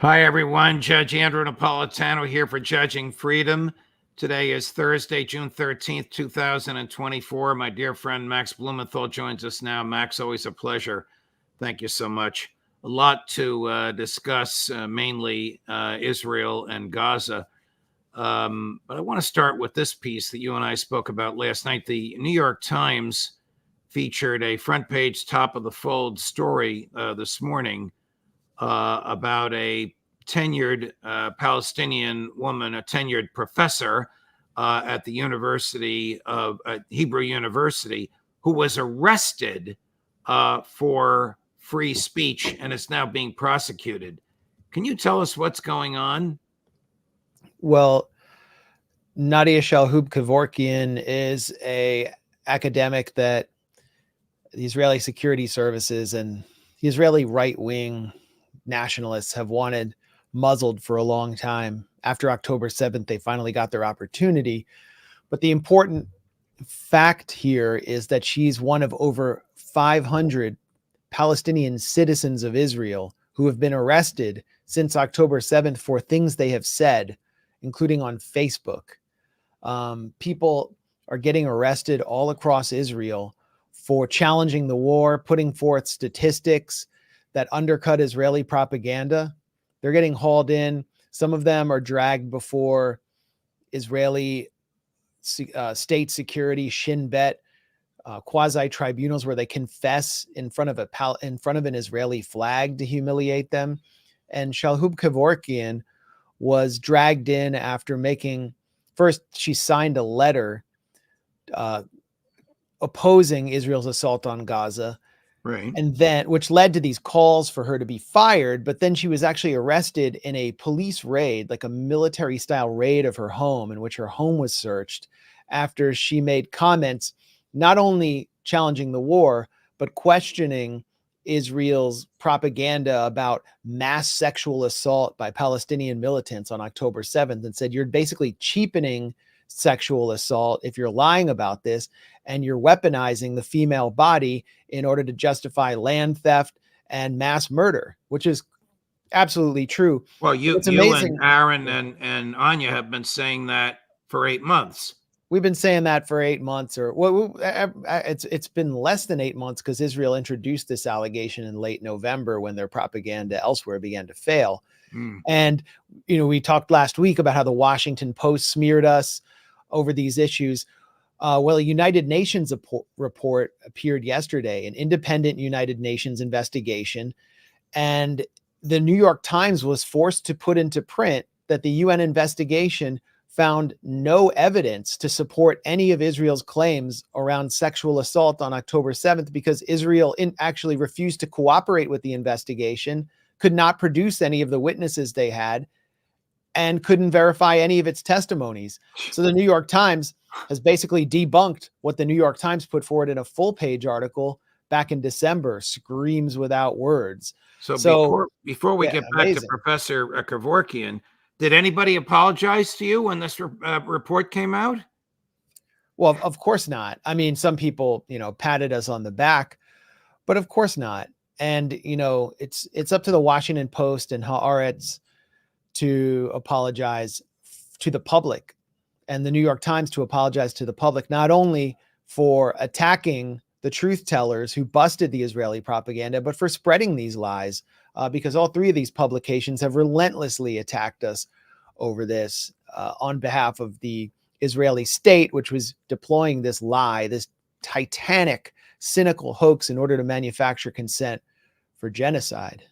Hi, everyone. Judge Andrew Napolitano here for Judging Freedom. Today is Thursday, June 13th, 2024. My dear friend Max Blumenthal joins us now. Max, always a pleasure. Thank you so much. A lot to discuss, mainly Israel and Gaza. But I want to start with this piece that you and I spoke about last night. The New York Times featured a front page, top of the fold story this morning about a tenured Palestinian woman, a tenured professor at the University of Hebrew University, who was arrested for free speech and is now being prosecuted. Can you tell us what's going on? Well, Nadia Shalhoub-Kevorkian is a academic that the Israeli security services and the Israeli right-wing nationalists have wanted muzzled for a long time. After October 7th, they finally got their opportunity. But the important fact here is that she's one of over 500 Palestinian citizens of Israel who have been arrested since October 7th for things they have said, including on Facebook. People are getting arrested all across Israel for challenging the war, putting forth statistics that undercut Israeli propaganda. They're getting hauled in. Some of them are dragged before Israeli state security, Shin Bet, quasi tribunals where they confess in front of an Israeli flag to humiliate them. And Shalhoub-Kevorkian was dragged in after first she signed a letter opposing Israel's assault on Gaza. Right. And then, which led to these calls for her to be fired. But then she was actually arrested in a police raid, like a military style raid of her home, in which her home was searched after she made comments, not only challenging the war, but questioning Israel's propaganda about mass sexual assault by Palestinian militants on October 7th, and said, you're basically cheapening sexual assault if you're lying about this, and you're weaponizing the female body in order to justify land theft and mass murder, which is absolutely true. Well, you and Aaron and Anya have been saying that for 8 months. We've been saying that for 8 months, or it's been less than 8 months, because Israel introduced this allegation in late November when their propaganda elsewhere began to fail. And, we talked last week about how the Washington Post smeared us over these issues. Well, a United Nations report appeared yesterday, an independent United Nations investigation, and the New York Times was forced to put into print that the UN investigation found no evidence to support any of Israel's claims around sexual assault on October 7th, because Israel actually refused to cooperate with the investigation, could not produce any of the witnesses they had, and couldn't verify any of its testimonies. So the New York Times has basically debunked what the New York Times put forward in a full-page article back in December. Screams without words. So before we get back to Professor Kevorkian, did anybody apologize to you when this report came out? Well, of course not. I mean, some people, patted us on the back, but of course not. And, it's up to the Washington Post and Haaretz to apologize to the public, and the New York Times to apologize to the public, not only for attacking the truth tellers who busted the Israeli propaganda, but for spreading these lies, because all three of these publications have relentlessly attacked us over this on behalf of the Israeli state, which was deploying this lie, this titanic, cynical hoax in order to manufacture consent for genocide.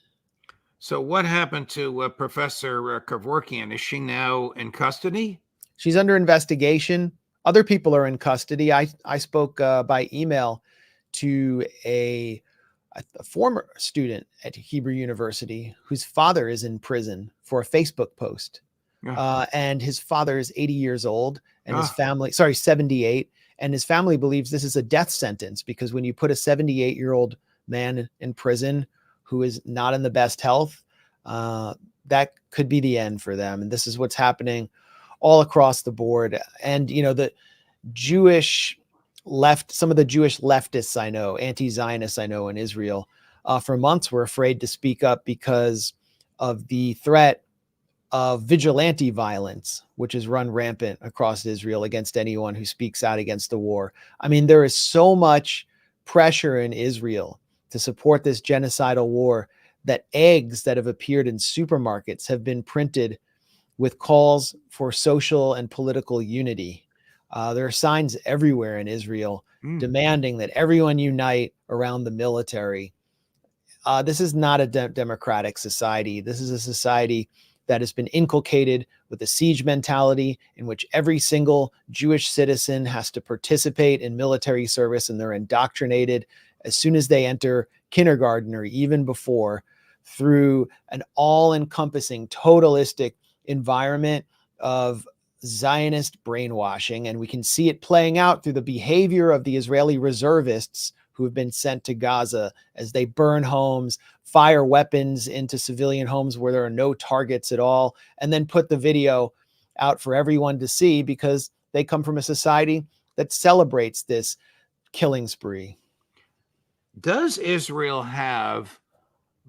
So what happened to Professor Kevorkian? Is she now in custody? She's under investigation. Other people are in custody. I spoke by email to a former student at Hebrew University whose father is in prison for a Facebook post. And his father is 80 years old, and his family, 78, and his family believes this is a death sentence, because when you put a 78-year-old man in prison who is not in the best health, that could be the end for them. And this is what's happening all across the board. And, the Jewish some of the Jewish leftists I know, anti-Zionists I know in Israel, for months were afraid to speak up because of the threat of vigilante violence, which is run rampant across Israel against anyone who speaks out against the war. I mean, there is so much pressure in Israel to support this genocidal war that eggs that have appeared in supermarkets have been printed with calls for social and political unity. There are signs everywhere in Israel demanding that everyone unite around the military. This is not a democratic society. This is a society that has been inculcated with a siege mentality in which every single Jewish citizen has to participate in military service, and they're indoctrinated as soon as they enter kindergarten or even before, through an all-encompassing, totalistic environment of Zionist brainwashing. And we can see it playing out through the behavior of the Israeli reservists who have been sent to Gaza as they burn homes, fire weapons into civilian homes where there are no targets at all, and then put the video out for everyone to see because they come from a society that celebrates this killing spree. Does Israel have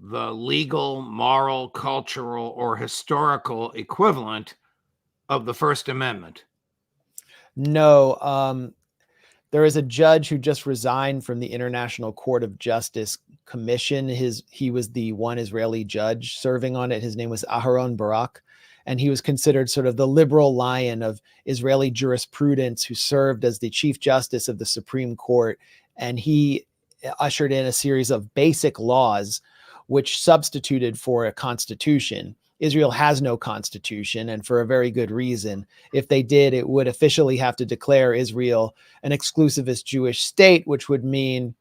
the legal, moral, cultural, or historical equivalent of the First Amendment? No. There is a judge who just resigned from the International Court of Justice Commission. He was the one Israeli judge serving on it. His name was Aharon Barak, and he was considered sort of the liberal lion of Israeli jurisprudence, who served as the Chief Justice of the Supreme Court. And he ushered in a series of basic laws which substituted for a constitution. Israel has no constitution, and for a very good reason. If they did, it would officially have to declare Israel an exclusivist Jewish state, which would mean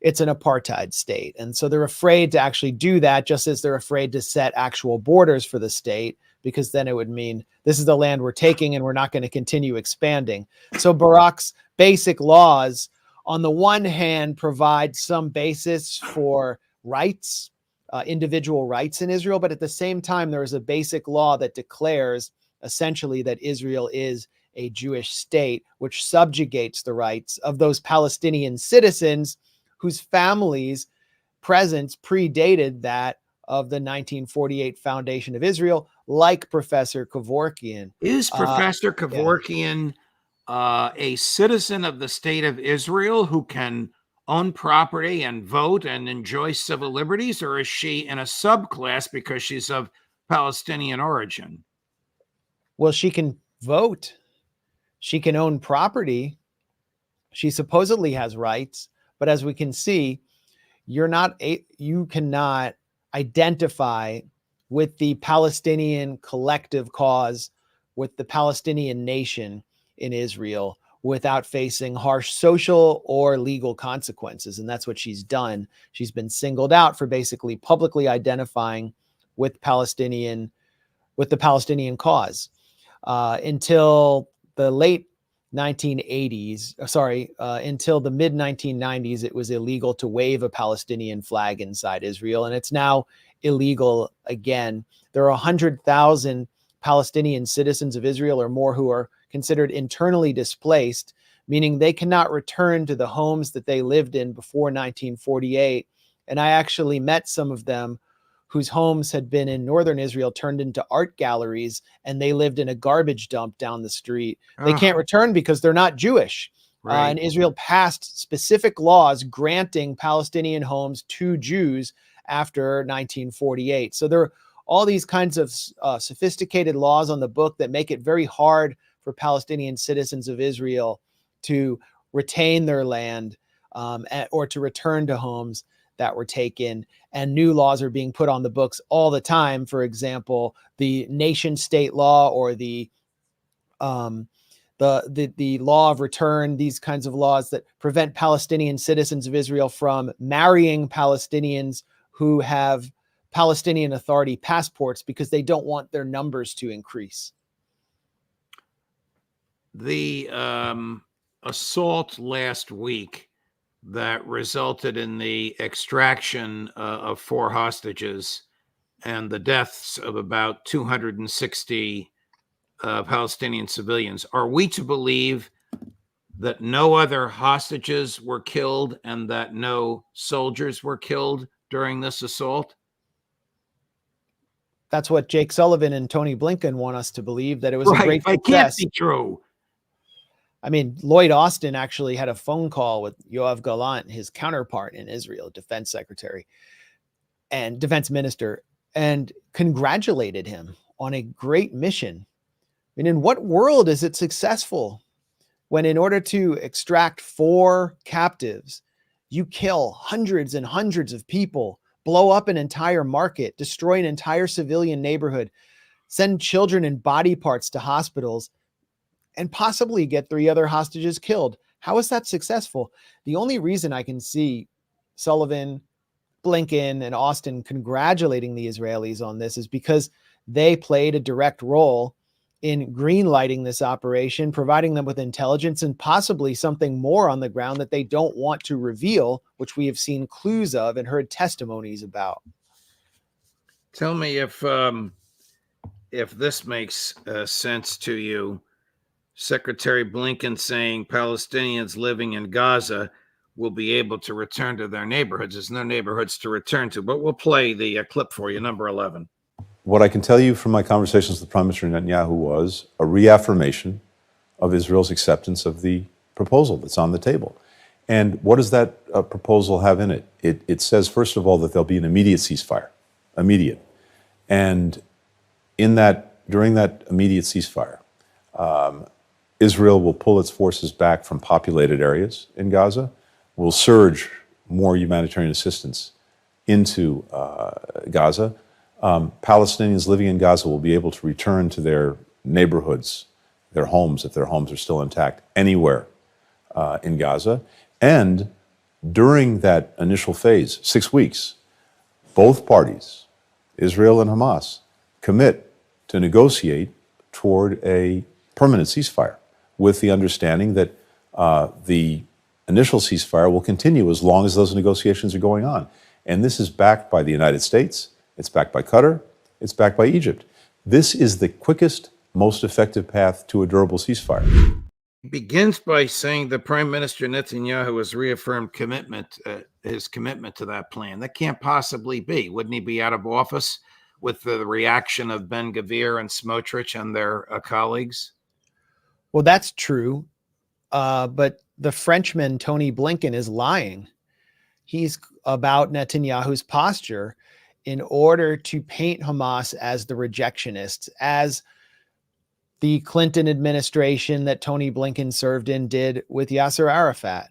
it's an apartheid state. And so they're afraid to actually do that, just as they're afraid to set actual borders for the state, because then it would mean this is the land we're taking and we're not going to continue expanding. So Barak's basic laws, on the one hand, provide some basis for rights, individual rights in Israel, but at the same time, there is a basic law that declares essentially that Israel is a Jewish state, which subjugates the rights of those Palestinian citizens whose families' presence predated that of the 1948 foundation of Israel, like Professor Kevorkian. Is Professor Kevorkian a citizen of the state of Israel who can own property and vote and enjoy civil liberties, or is she in a subclass because she's of Palestinian origin? Well, she can vote. She can own property. She supposedly has rights, but as we can see, you cannot identify with the Palestinian collective cause, with the Palestinian nation in Israel, without facing harsh social or legal consequences. And that's what she's done. She's been singled out for basically publicly identifying with the Palestinian cause. Until the late 1980s, until the mid 1990s, it was illegal to wave a Palestinian flag inside Israel, and it's now illegal again. There are 100,000 Palestinian citizens of Israel or more who are considered internally displaced, meaning they cannot return to the homes that they lived in before 1948. And I actually met some of them whose homes had been in northern Israel turned into art galleries, and they lived in a garbage dump down the street. They can't return because they're not Jewish. Right. And Israel passed specific laws granting Palestinian homes to Jews after 1948. So there are all these kinds of sophisticated laws on the book that make it very hard for Palestinian citizens of Israel to retain their land or to return to homes that were taken. And new laws are being put on the books all the time. For example, the nation state law or the law of return, these kinds of laws that prevent Palestinian citizens of Israel from marrying Palestinians who have Palestinian Authority passports because they don't want their numbers to increase. The assault last week that resulted in the extraction of 4 hostages and the deaths of about 260 Palestinian civilians. Are we to believe that no other hostages were killed and that no soldiers were killed during this assault? That's what Jake Sullivan and Tony Blinken want us to believe, that it was a great It can't success. be true. I mean, Lloyd Austin actually had a phone call with Yoav Gallant, his counterpart in Israel, defense secretary and defense minister, and congratulated him on a great mission. I mean, in what world is it successful when, in order to extract 4 captives, you kill hundreds and hundreds of people, blow up an entire market, destroy an entire civilian neighborhood, send children and body parts to hospitals, and possibly get 3 other hostages killed? How is that successful? The only reason I can see Sullivan, Blinken, and Austin congratulating the Israelis on this is because they played a direct role in greenlighting this operation, providing them with intelligence and possibly something more on the ground that they don't want to reveal, which we have seen clues of and heard testimonies about. Tell me if this makes sense to you. Secretary Blinken saying Palestinians living in Gaza will be able to return to their neighborhoods. There's no neighborhoods to return to, but we'll play the clip for you, number 11. What I can tell you from my conversations with Prime Minister Netanyahu was a reaffirmation of Israel's acceptance of the proposal that's on the table. And what does that proposal have in it? It says, first of all, that there'll be an immediate ceasefire, immediate. And during that immediate ceasefire, Israel will pull its forces back from populated areas in Gaza, will surge more humanitarian assistance into Gaza. Palestinians living in Gaza will be able to return to their neighborhoods, their homes, if their homes are still intact, anywhere in Gaza. And during that initial phase, 6 weeks, both parties, Israel and Hamas, commit to negotiate toward a permanent ceasefire, with the understanding that the initial ceasefire will continue as long as those negotiations are going on. And this is backed by the United States, it's backed by Qatar, it's backed by Egypt. This is the quickest, most effective path to a durable ceasefire. He begins by saying that Prime Minister Netanyahu has reaffirmed his commitment to that plan. That can't possibly be. Wouldn't he be out of office with the reaction of Ben Gvir and Smotrich and their colleagues? Well, that's true. But the Frenchman, Tony Blinken, is lying. He's about Netanyahu's posture in order to paint Hamas as the rejectionists, as the Clinton administration that Tony Blinken served in did with Yasser Arafat,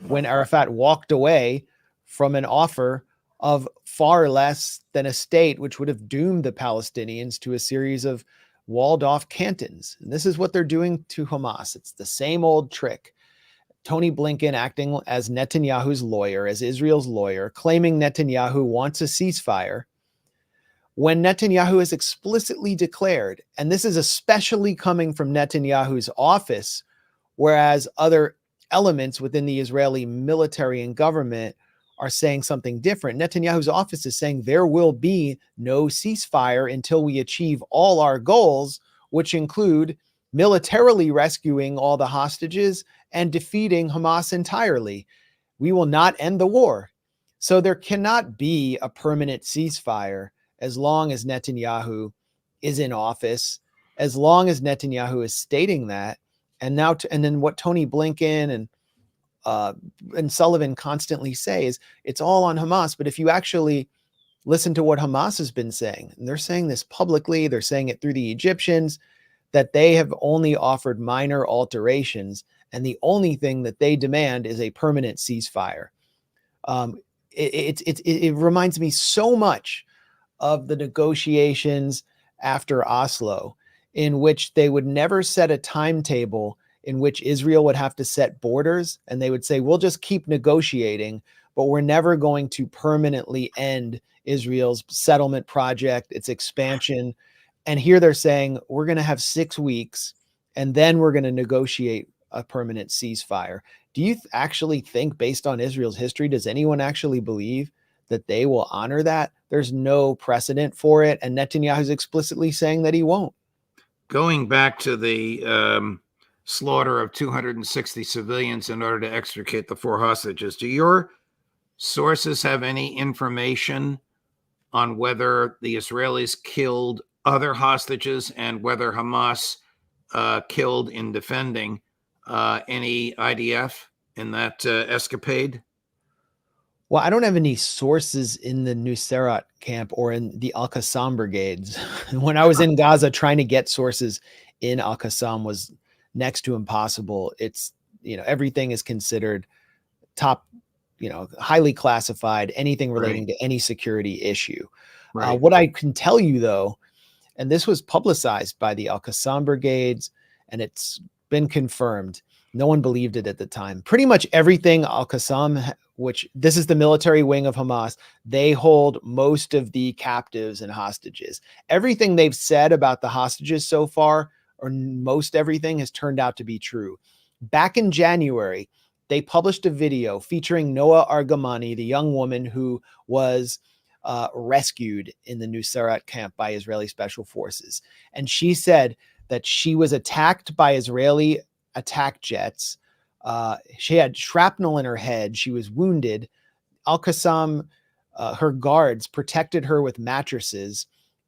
when Arafat walked away from an offer of far less than a state, which would have doomed the Palestinians to a series of walled off cantons. And this is what they're doing to Hamas. It's the same old trick. Tony Blinken acting as Netanyahu's lawyer, as Israel's lawyer, claiming Netanyahu wants a ceasefire, when Netanyahu has explicitly declared, and this is especially coming from Netanyahu's office, whereas other elements within the Israeli military and government are saying something different. Netanyahu's office is saying there will be no ceasefire until we achieve all our goals, which include militarily rescuing all the hostages and defeating Hamas entirely. We will not end the war. So there cannot be a permanent ceasefire as long as Netanyahu is in office, as long as Netanyahu is stating that. And then what Tony Blinken and Sullivan constantly say is it's all on Hamas. But if you actually listen to what Hamas has been saying, and they're saying this publicly, they're saying it through the Egyptians, that they have only offered minor alterations, and the only thing that they demand is a permanent ceasefire. It reminds me so much of the negotiations after Oslo, in which they would never set a timetable in which Israel would have to set borders, and they would say, we'll just keep negotiating, but we're never going to permanently end Israel's settlement project, its expansion. And here they're saying, we're going to have 6 weeks, and then we're going to negotiate a permanent ceasefire. Do you actually think, based on Israel's history, does anyone actually believe that they will honor that? There's no precedent for it, and Netanyahu's explicitly saying that he won't. Going back to the slaughter of 260 civilians in order to extricate the 4 hostages, do your sources have any information on whether the Israelis killed other hostages and whether Hamas killed in defending any IDF in that escapade? Well, I don't have any sources in the Nuseirat camp or in the Al-Qassam brigades. When I was in Gaza, trying to get sources in Al-Qassam was next to impossible. It's, everything is considered top, highly classified, anything relating to any security issue. Right. What I can tell you, though, and this was publicized by the Al-Qassam brigades, and it's been confirmed. No one believed it at the time. Pretty much everything Al-Qassam, which this is the military wing of Hamas, they hold most of the captives and hostages. Everything they've said about the hostages so far, or most everything, has turned out to be true. Back in January, they published a video featuring Noa Argamani, the young woman who was rescued in the Nuseirat camp by Israeli special forces. And she said that she was attacked by Israeli attack jets. She had shrapnel in her head. She was wounded. Al-Qassam, her guards, protected her with mattresses.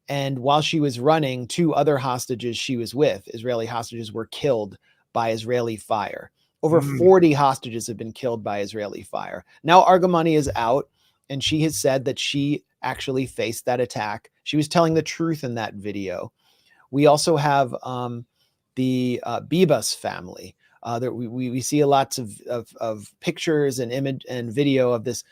And while she was running, 2 other hostages she was with, Israeli hostages, were killed by Israeli fire. Over 40 hostages have been killed by Israeli fire. Now Argamani is out, and she has said that she actually faced that attack. She was telling the truth in that video. We also have the Bibas family. That we see lots of pictures and image and video of this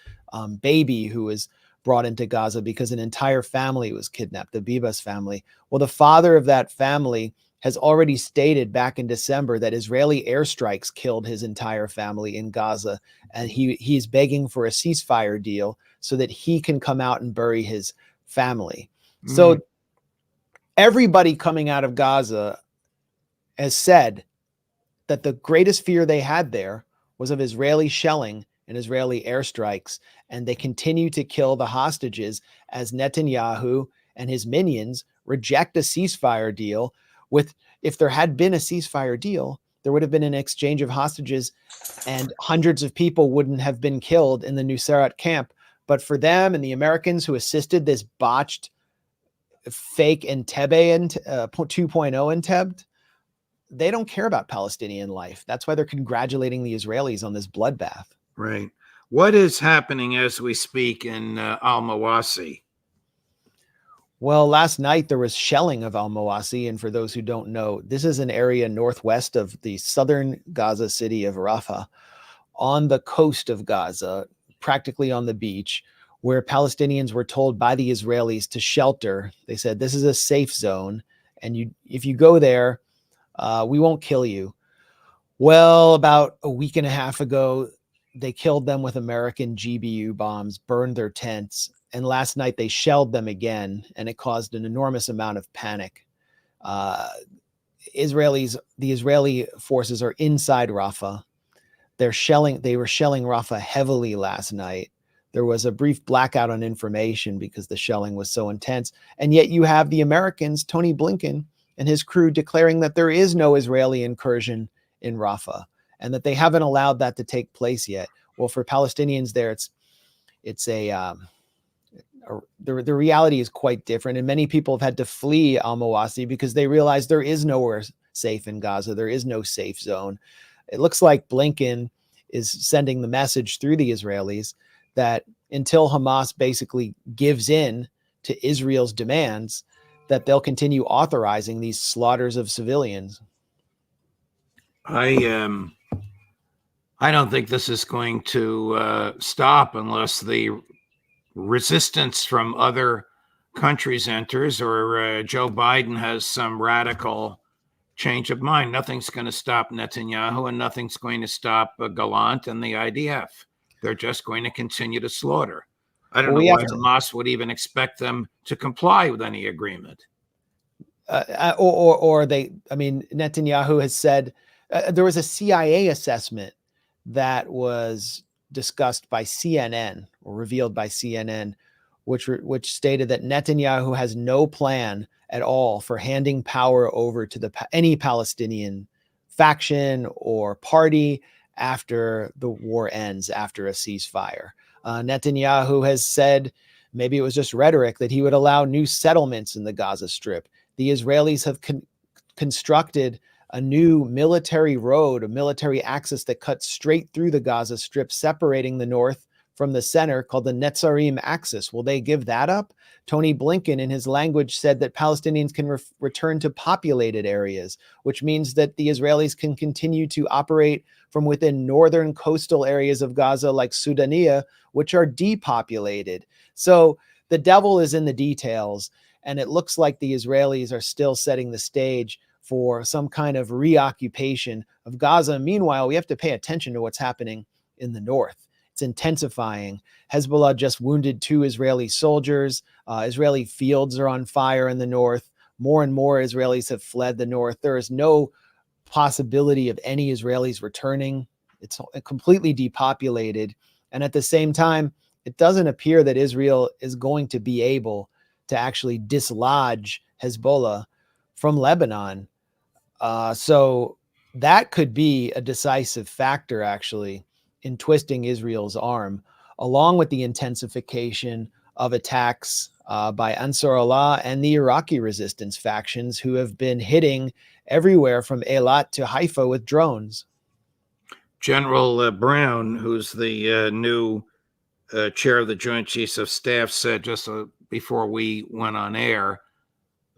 baby who was brought into Gaza because an entire family was kidnapped, the Bibas family. Well, the father of that family has already stated back in December that Israeli airstrikes killed his entire family in Gaza, and he's begging for a ceasefire deal so that he can come out and bury his family. So everybody coming out of Gaza has said that the greatest fear they had there was of Israeli shelling and Israeli airstrikes, and they continue to kill the hostages as Netanyahu and his minions reject a ceasefire deal. If there had been a ceasefire deal, there would have been an exchange of hostages and hundreds of people wouldn't have been killed in the Nuseirat camp. But for them and the Americans who assisted this botched fake Entebbe and 2.0 Entebbe, they don't care about Palestinian life. That's why they're congratulating the Israelis on this bloodbath. Right. What is happening as we speak in Al-Mawasi? Well, last night there was shelling of Al-Mawasi, and for those who don't know, this is an area northwest of the southern Gaza city of Rafah, on the coast of Gaza, practically on the beach, where Palestinians were told by the Israelis to shelter. They said, this is a safe zone, and if you go there, we won't kill you. Well, about a week and a half ago, they killed them with American GBU bombs, burned their tents, and last night they shelled them again, and it caused an enormous amount of panic. The Israeli forces are inside Rafah. They were shelling Rafah heavily last night. There was a brief blackout on information because the shelling was so intense. And yet you have the Americans, Tony Blinken and his crew, declaring that there is no Israeli incursion in Rafah and that they haven't allowed that to take place yet. Well, for Palestinians there, the reality is quite different. And many people have had to flee Al-Mawasi because they realize there is nowhere safe in Gaza. There is no safe zone. It looks like Blinken is sending the message through the Israelis that until Hamas basically gives in to Israel's demands, that they'll continue authorizing these slaughters of civilians. I don't think this is going to stop unless the resistance from other countries enters or Joe Biden has some radical change of mind. Nothing's going to stop Netanyahu and nothing's going to stop Gallant and the IDF. They're just going to continue to slaughter. I don't know why Hamas would even expect them to comply with any agreement. Netanyahu has said there was a CIA assessment that was discussed by CNN or revealed by CNN, which stated that Netanyahu has no plan at all for handing power over to any Palestinian faction or party after the war ends, after a ceasefire. Netanyahu has said Maybe it was just rhetoric that he would allow new settlements in the Gaza Strip. The Israelis have constructed a new military road, a military axis that cuts straight through the Gaza Strip, separating the north from the center, called the Netzarim axis. Will they give that up? Tony Blinken, in his language, said that Palestinians can return to populated areas, which means that the Israelis can continue to operate from within northern coastal areas of Gaza, like Sudania, which are depopulated. So the devil is in the details, and it looks like the Israelis are still setting the stage for some kind of reoccupation of Gaza. Meanwhile, we have to pay attention to what's happening in the north. It's intensifying. Hezbollah just wounded 2 Israeli soldiers. Israeli fields are on fire in the north. More and more Israelis have fled the north. There is no possibility of any Israelis returning. It's completely depopulated. And at the same time, it doesn't appear that Israel is going to be able to actually dislodge Hezbollah from Lebanon. So that could be a decisive factor, actually, in twisting Israel's arm, along with the intensification of attacks by Ansar Allah and the Iraqi resistance factions, who have been hitting everywhere from Eilat to Haifa with drones. General Brown, who's the new chair of the Joint Chiefs of Staff, said just before we went on air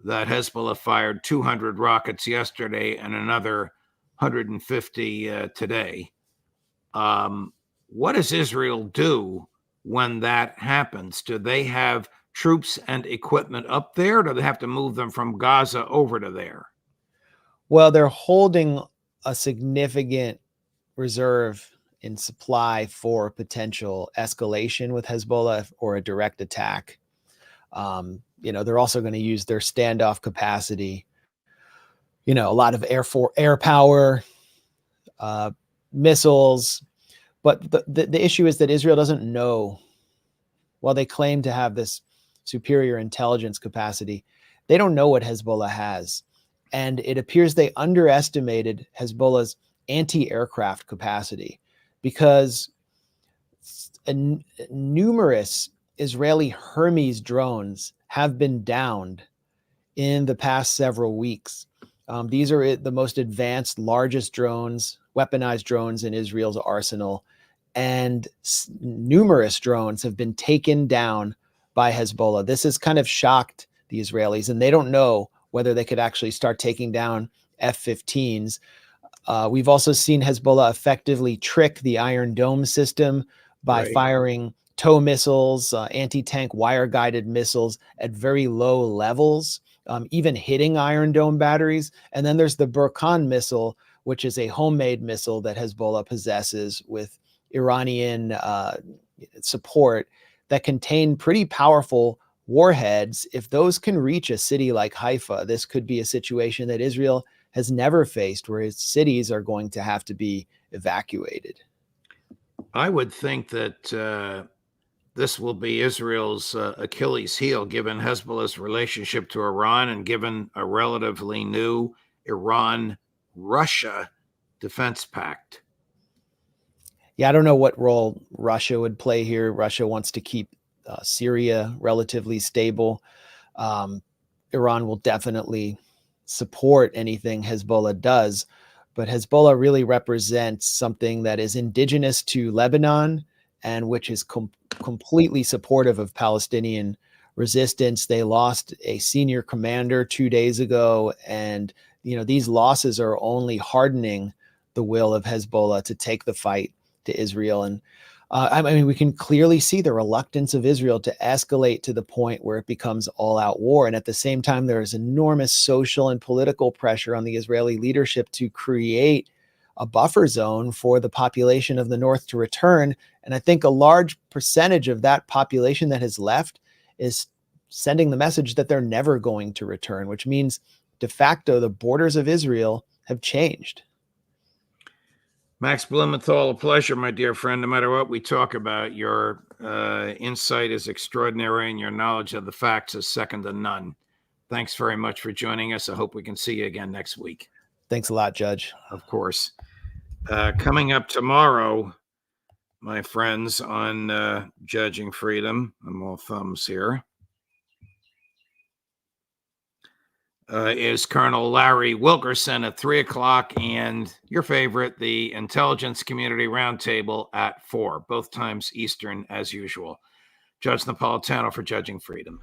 that Hezbollah fired 200 rockets yesterday and another 150 today. What does Israel do when that happens? Do they have troops and equipment up there? Or do they have to move them from Gaza over to there? Well, they're holding a significant reserve in supply for potential escalation with Hezbollah or a direct attack. They're also going to use their standoff capacity. A lot of air power, missiles. But the issue is that Israel doesn't know. While they claim to have this superior intelligence capacity, they don't know what Hezbollah has. And it appears they underestimated Hezbollah's anti-aircraft capacity, because numerous Israeli Hermes drones have been downed in the past several weeks. These are the most advanced, largest drones, weaponized drones in Israel's arsenal. And numerous drones have been taken down by Hezbollah. This has kind of shocked the Israelis, and they don't know whether they could actually start taking down F-15s. We've also seen Hezbollah effectively trick the Iron Dome system by firing tow missiles, anti-tank wire-guided missiles at very low levels, even hitting Iron Dome batteries. And then there's the Burkan missile, which is a homemade missile that Hezbollah possesses with Iranian support, that contain pretty powerful warheads. If those can reach a city like Haifa, this could be a situation that Israel has never faced, where its cities are going to have to be evacuated. I would think that this will be Israel's Achilles heel, given Hezbollah's relationship to Iran and given a relatively new Iran-Russia defense pact. Yeah, I don't know what role Russia would play here. Russia wants to keep Syria relatively stable. Iran will definitely support anything Hezbollah does, but Hezbollah really represents something that is indigenous to Lebanon and which is completely supportive of Palestinian resistance. They lost a senior commander 2 days ago, and these losses are only hardening the will of Hezbollah to take the fight to Israel. And we can clearly see the reluctance of Israel to escalate to the point where it becomes all-out war. And at the same time, there is enormous social and political pressure on the Israeli leadership to create a buffer zone for the population of the north to return. And I think a large percentage of that population that has left is sending the message that they're never going to return, which means de facto the borders of Israel have changed. Max Blumenthal, a pleasure, my dear friend. No matter what we talk about, your insight is extraordinary and your knowledge of the facts is second to none. Thanks very much for joining us. I hope we can see you again next week. Thanks a lot, Judge. Of course. Coming up tomorrow, my friends on Judging Freedom. I'm all thumbs here. Is Colonel Larry Wilkerson at 3 o'clock, and your favorite, the Intelligence Community Roundtable at 4, both times Eastern as usual. Judge Napolitano for Judging Freedom.